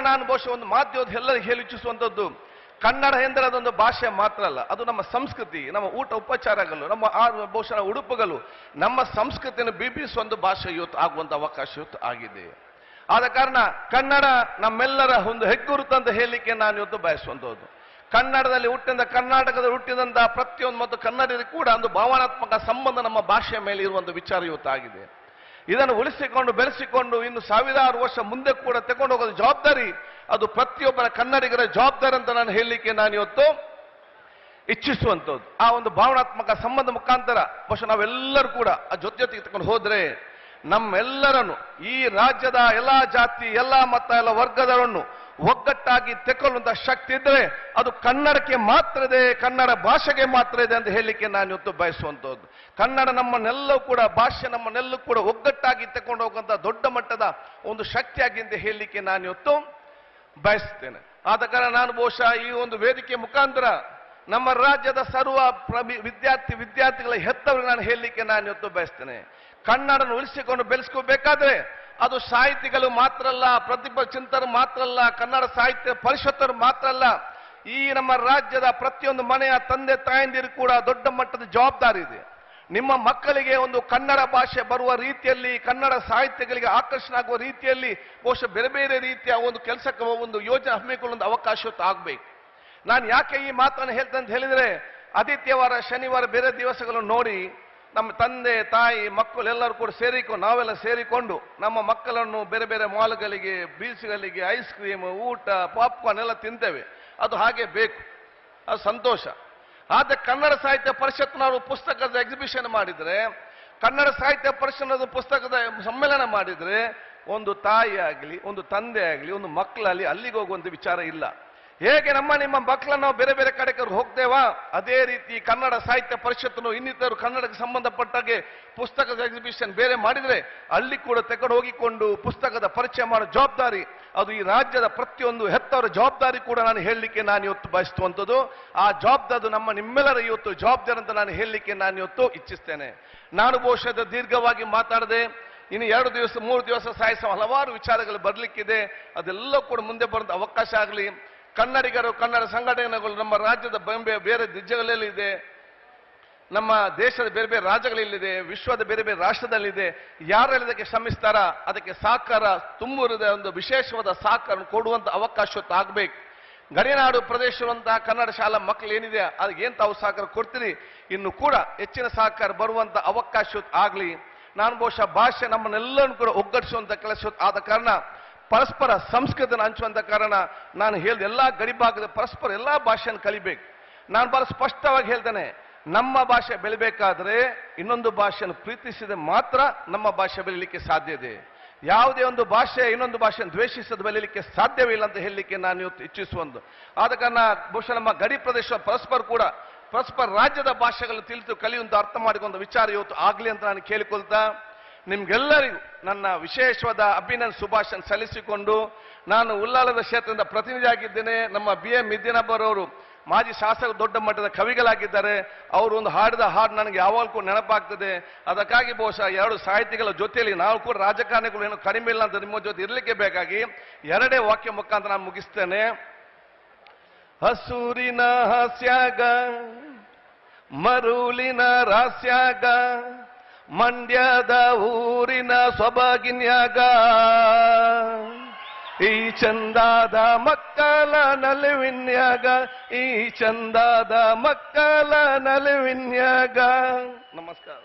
ನಾನು ಬಹುಶಃ ಒಂದು ಮಾಧ್ಯಮದ ಎಲ್ಲರಿಗೂ ಹೇಳಿ ಇಚ್ಛಿಸುವಂಥದ್ದು, ಕನ್ನಡ ಎಂದರೆ ಅದೊಂದು ಭಾಷೆ ಮಾತ್ರ ಅಲ್ಲ, ಅದು ನಮ್ಮ ಸಂಸ್ಕೃತಿ, ನಮ್ಮ ಊಟ ಉಪಚಾರಗಳು, ನಮ್ಮ ಬಹುಶಃ ಉಡುಪುಗಳು, ನಮ್ಮ ಸಂಸ್ಕೃತಿಯನ್ನು ಬಿಂಬಿಸುವ ಒಂದು ಭಾಷೆ ಇವತ್ತು ಆಗುವಂಥ ಅವಕಾಶ ಇವತ್ತು ಆಗಿದೆ. ಆದ ಕಾರಣ ಕನ್ನಡ ನಮ್ಮೆಲ್ಲರ ಒಂದು ಹೆಗ್ಗುರುತು ಅಂತ ಹೇಳಲಿಕ್ಕೆ ನಾನು ಇವತ್ತು ಬಯಸುವಂಥದ್ದು. ಕನ್ನಡದಲ್ಲಿ ಹುಟ್ಟಿದ, ಕರ್ನಾಟಕದಲ್ಲಿ ಹುಟ್ಟಿದಂತಹ ಪ್ರತಿಯೊಂದು ಮತ್ತು ಕನ್ನಡಿಗರಿಗೂ ಕೂಡ ಒಂದು ಭಾವನಾತ್ಮಕ ಸಂಬಂಧ ನಮ್ಮ ಭಾಷೆಯ ಮೇಲೆ ಇರುವಂಥ ವಿಚಾರ ಇವತ್ತಾಗಿದೆ. ಇದನ್ನು ಉಳಿಸಿಕೊಂಡು ಬೆಳೆಸಿಕೊಂಡು ಇನ್ನು ಸಾವಿರಾರು ವರ್ಷ ಮುಂದೆ ಕೂಡ ತಗೊಂಡು ಹೋಗೋದು ಜವಾಬ್ದಾರಿ ಅದು ಪ್ರತಿಯೊಬ್ಬರ ಕನ್ನಡಿಗರ ಜವಾಬ್ದಾರಿ ಅಂತ ನಾನು ಹೇಳಲಿಕ್ಕೆ ನಾನು ಇವತ್ತು ಇಚ್ಛಿಸುವಂಥದ್ದು. ಆ ಒಂದು ಭಾವನಾತ್ಮಕ ಸಂಬಂಧ ಮುಖಾಂತರ ಬಹುಶಃ ನಾವೆಲ್ಲರೂ ಕೂಡ ಆ ಜೊತೆಗೆ ತಗೊಂಡು ಹೋದ್ರೆ ನಮ್ಮೆಲ್ಲರನ್ನು, ಈ ರಾಜ್ಯದ ಎಲ್ಲ ಜಾತಿ, ಎಲ್ಲ ಮತ, ಎಲ್ಲ ವರ್ಗದವರನ್ನು ಒಗ್ಗಟ್ಟಾಗಿ ತೆಕ್ಕೊಳ್ಳುವಂತ ಶಕ್ತಿ ಇದ್ರೆ ಅದು ಕನ್ನಡಕ್ಕೆ ಮಾತ್ರ ಇದೆ, ಕನ್ನಡ ಭಾಷೆಗೆ ಮಾತ್ರ ಇದೆ ಅಂತ ಹೇಳಲಿಕ್ಕೆ ನಾನು ಇವತ್ತು ಬಯಸುವಂಥದ್ದು. ಕನ್ನಡ ನಮ್ಮನ್ನೆಲ್ಲವೂ ಕೂಡ, ಭಾಷೆ ನಮ್ಮನ್ನೆಲ್ಲೂ ಕೂಡ ಒಗ್ಗಟ್ಟಾಗಿ ತೆಕ್ಕೊಂಡು ಹೋಗುವಂತ ದೊಡ್ಡ ಮಟ್ಟದ ಒಂದು ಶಕ್ತಿಯಾಗಿ ಅಂತ ಹೇಳಲಿಕ್ಕೆ ನಾನು ಇವತ್ತು ಬಯಸ್ತೇನೆ. ಆದ ಕಾರಣ ನಾನು ಬಹುಶಃ ಈ ಒಂದು ವೇದಿಕೆ ಮುಖಾಂತರ ನಮ್ಮ ರಾಜ್ಯದ ಸರ್ವ ವಿದ್ಯಾರ್ಥಿಗಳ ಹೆತ್ತವರಿಗೆ ನಾನು ಹೇಳಲಿಕ್ಕೆ ನಾನು ಇವತ್ತು ಬಯಸ್ತೇನೆ, ಕನ್ನಡನ ಉಳಿಸಿಕೊಂಡು ಬೆಳೆಸ್ಕೋಬೇಕಾದ್ರೆ ಅದು ಸಾಹಿತಿಗಳು ಮಾತ್ರ ಅಲ್ಲ, ಪ್ರತಿಭಾ ಚಿಂತಕರು ಮಾತ್ರ ಅಲ್ಲ, ಕನ್ನಡ ಸಾಹಿತ್ಯ ಪರಿಷತ್ತರು ಮಾತ್ರ ಅಲ್ಲ, ಈ ನಮ್ಮ ರಾಜ್ಯದ ಪ್ರತಿಯೊಂದು ಮನೆಯ ತಂದೆ ತಾಯಂದಿರು ಕೂಡ ದೊಡ್ಡ ಮಟ್ಟದ ಜವಾಬ್ದಾರಿ ಇದೆ. ನಿಮ್ಮ ಮಕ್ಕಳಿಗೆ ಒಂದು ಕನ್ನಡ ಭಾಷೆ ಬರುವ ರೀತಿಯಲ್ಲಿ, ಕನ್ನಡ ಸಾಹಿತ್ಯಗಳಿಗೆ ಆಕರ್ಷಣೆ ಆಗುವ ರೀತಿಯಲ್ಲಿ ಬಹುಶಃ ಬೇರೆ ಬೇರೆ ರೀತಿಯ ಒಂದು ಕೆಲಸಕ್ಕೆ ಒಂದು ಯೋಜನೆ ಹಮ್ಮಿಕೊಳ್ಳುವ ಅವಕಾಶ ಆಗಬೇಕು. ನಾನು ಯಾಕೆ ಈ ಮಾತನ್ನು ಹೇಳ್ತೇನೆ ಅಂತ ಹೇಳಿದ್ರೆ, ಆದಿತ್ಯವಾರ, ಶನಿವಾರ ಬೇರೆ ದಿವಸಗಳನ್ನು ನೋಡಿ ನಮ್ಮ ತಂದೆ ತಾಯಿ ಮಕ್ಕಳು ಎಲ್ಲರೂ ಕೂಡ ನಾವೆಲ್ಲ ಸೇರಿಕೊಂಡು ನಮ್ಮ ಮಕ್ಕಳನ್ನು ಬೇರೆ ಬೇರೆ ಮಾಲ್ಗಳಿಗೆ, ಬೀಚ್ಗಳಿಗೆ, ಐಸ್ ಕ್ರೀಮ್, ಊಟ, ಪಾಪ್ಕಾರ್ನ್ ಎಲ್ಲ ತಿಂತೇವೆ. ಅದು ಹಾಗೆ ಬೇಕು, ಅದು ಸಂತೋಷ. ಆದ್ರೆ ಕನ್ನಡ ಸಾಹಿತ್ಯ ಪರಿಷತ್ನವರು ಪುಸ್ತಕದ ಎಕ್ಸಿಬಿಷನ್ ಮಾಡಿದ್ರೆ, ಕನ್ನಡ ಸಾಹಿತ್ಯ ಪರಿಷತ್ ಪುಸ್ತಕದ ಸಮ್ಮೇಳನ ಮಾಡಿದ್ರೆ ಒಂದು ತಾಯಿ ಆಗಲಿ, ಒಂದು ತಂದೆ ಆಗಲಿ, ಒಂದು ಮಕ್ಕಳಲ್ಲಿ ಅಲ್ಲಿಗೆ ಹೋಗುವಂತ ವಿಚಾರ ಇಲ್ಲ. ಹೇಗೆ ನಿಮ್ಮ ಮಕ್ಕಳನ್ನು ನಾವು ಬೇರೆ ಬೇರೆ ಕಡೆಗೆ ಹೋಗ್ತೇವಾ, ಅದೇ ರೀತಿ ಕನ್ನಡ ಸಾಹಿತ್ಯ ಪರಿಷತ್ನು ಇನ್ನಿತರು ಕನ್ನಡಕ್ಕೆ ಸಂಬಂಧಪಟ್ಟಾಗೆ ಪುಸ್ತಕದ ಎಕ್ಸಿಬಿಷನ್ ಬೇರೆ ಮಾಡಿದ್ರೆ ಅಲ್ಲಿ ಕೂಡ ತೆಗೆದು ಹೋಗಿಕೊಂಡು ಪುಸ್ತಕದ ಪರಿಚಯ ಮಾಡೋ ಜವಾಬ್ದಾರಿ ಅದು ಈ ರಾಜ್ಯದ ಪ್ರತಿಯೊಂದು ಹೆತ್ತವರ ಜವಾಬ್ದಾರಿ ಕೂಡ ನಾನು ಹೇಳಲಿಕ್ಕೆ ನಾನು ಇವತ್ತು ಬಯಸುವಂಥದ್ದು. ಆ ಜವಾಬ್ದಾರಿ ನಿಮ್ಮೆಲ್ಲರ ಇವತ್ತು ಜವಾಬ್ದಾರಿ ಅಂತ ನಾನು ಹೇಳಲಿಕ್ಕೆ ನಾನು ಇವತ್ತು ಇಚ್ಛಿಸ್ತೇನೆ. ನಾನು ಬಹುಶಃ ದೀರ್ಘವಾಗಿ ಮಾತಾಡದೆ, ಇನ್ನು 2 ದಿವಸ 3 ದಿವಸ ಸಾಯಿಸ ಹಲವಾರು ವಿಚಾರಗಳು ಬರಲಿಕ್ಕಿದೆ. ಅದೆಲ್ಲ ಕೂಡ ಮುಂದೆ ಬರುವಂತ ಅವಕಾಶ ಆಗಲಿ. ಕನ್ನಡಿಗರು, ಕನ್ನಡ ಸಂಘಟನೆಗಳು ನಮ್ಮ ರಾಜ್ಯದ ಬೇರೆ ದಿಜ್ಜಗಳಲ್ಲಿದೆ, ನಮ್ಮ ದೇಶದ ಬೇರೆ ಬೇರೆ ರಾಜ್ಯಗಳಲ್ಲಿದೆ, ವಿಶ್ವದ ಬೇರೆ ಬೇರೆ ರಾಷ್ಟ್ರದಲ್ಲಿದೆ. ಯಾರೆಲ್ಲ ಇದಕ್ಕೆ ಶ್ರಮಿಸ್ತಾರ ಅದಕ್ಕೆ ಸಹಕಾರ ತುಂಬುವುದ ಒಂದು ವಿಶೇಷವಾದ ಸಹಕಾರ ಕೊಡುವಂತ ಅವಕಾಶ ಆಗಬೇಕು. ಗಡಿನಾಡು ಪ್ರದೇಶವಂತಹ ಕನ್ನಡ ಶಾಲಾ ಮಕ್ಕಳು ಏನಿದೆ ಅದಕ್ಕೆ ಏನ್ ತಾವು ಸಹಕಾರ ಕೊಡ್ತೀರಿ, ಇನ್ನು ಕೂಡ ಹೆಚ್ಚಿನ ಸಹಕಾರ ಬರುವಂತ ಅವಕಾಶ ಆಗಲಿ. ನಾನು ಬಹುಶಃ ಭಾಷೆ ನಮ್ಮನ್ನೆಲ್ಲರೂ ಕೂಡ ಒಗ್ಗಟ್ಟಿಸುವಂತ ಕೆಲಸ ಆದ ಕಾರಣ, ಪರಸ್ಪರ ಸಂಸ್ಕೃತಿಯನ್ನು ಹಂಚುವಂತ ಕಾರಣ ನಾನು ಹೇಳಿದ ಎಲ್ಲಾ ಗಡಿ ಭಾಗದ ಪರಸ್ಪರ ಎಲ್ಲಾ ಭಾಷೆಯನ್ನು ಕಲಿಬೇಕು. ನಾನು ಬಹಳ ಸ್ಪಷ್ಟವಾಗಿ ಹೇಳ್ತೇನೆ, ನಮ್ಮ ಭಾಷೆ ಬೆಳಿಬೇಕಾದ್ರೆ ಇನ್ನೊಂದು ಭಾಷೆಯನ್ನು ಪ್ರೀತಿಸಿದ ಮಾತ್ರ ನಮ್ಮ ಭಾಷೆ ಬೆಳಿಲಿಕ್ಕೆ ಸಾಧ್ಯ ಇದೆ. ಯಾವುದೇ ಒಂದು ಭಾಷೆ ಇನ್ನೊಂದು ಭಾಷೆಯನ್ನು ದ್ವೇಷಿಸದ ಬೆಳಿಲಿಕ್ಕೆ ಸಾಧ್ಯವಿಲ್ಲ ಅಂತ ಹೇಳಲಿಕ್ಕೆ ನಾನು ಇವತ್ತು ಇಚ್ಛಿಸುವುದು. ಆದ ಕಾರಣ ಬಹುಶಃ ನಮ್ಮ ಗಡಿ ಪ್ರದೇಶ ಪರಸ್ಪರ ರಾಜ್ಯದ ಭಾಷೆಗಳನ್ನು ತಿಳಿದು ಕಲಿಯುವಂತ ಅರ್ಥ ಮಾಡಿಕೊಂಡ ವಿಚಾರ ಇವತ್ತು ಆಗ್ಲಿ ಅಂತ ನಾನು ಕೇಳಿಕೊಳ್ತಾ, ನಿಮ್ಗೆಲ್ಲರಿಗೂ ನನ್ನ ವಿಶೇಷವಾದ ಅಭಿನಂದನೆ ಶುಭಾಶಯ ಸಲ್ಲಿಸಿಕೊಂಡು, ನಾನು ಉಳ್ಳಾಲದ ಕ್ಷೇತ್ರದ ಪ್ರತಿನಿಧಿಯಾಗಿದ್ದೇನೆ. ನಮ್ಮ BM ಮಿದ್ದಿನಬ್ಬರವರು ಮಾಜಿ ಶಾಸಕರು, ದೊಡ್ಡ ಮಟ್ಟದ ಕವಿಗಳಾಗಿದ್ದಾರೆ. ಅವರು ಒಂದು ಹಾಡಿದ ಹಾಡು ನನಗೆ ಯಾವಾಗಲೂ ಕೂಡ ನೆನಪಾಗ್ತದೆ. ಅದಕ್ಕಾಗಿ ಬಹುಶಃ 2 ಸಾಹಿತಿಗಳ ಜೊತೆಯಲ್ಲಿ ನಾವು ಕೂಡ ರಾಜಕಾರಣಿಗಳು ಏನು ಕಡಿಮೆ ಇಲ್ಲ ಅಂತ ನಿಮ್ಮ ಜೊತೆ ಇರಲಿಕ್ಕೆ ಬೇಕಾಗಿ 2 ವಾಕ್ಯ ಮುಖಾಂತರ ನಾನು ಮುಗಿಸ್ತೇನೆ. ಹಸೂರಿನ ಹಾಸ್ಯಾಗ, ಮರುಳಿನ ರಾಸ್ಯಾಗ, ಮಂಡ್ಯದ ಊರಿನ ಸೊಬಗಿನ್ಯಾಗ, ಈ ಚಂದಾದ ಮಕ್ಕಳ ನಲಿವಿನ್ಯಾಗ, ಈ ಚಂದಾದ ಮಕ್ಕಳ ನಲಿವಿನ್ಯಾಗ. ನಮಸ್ಕಾರ.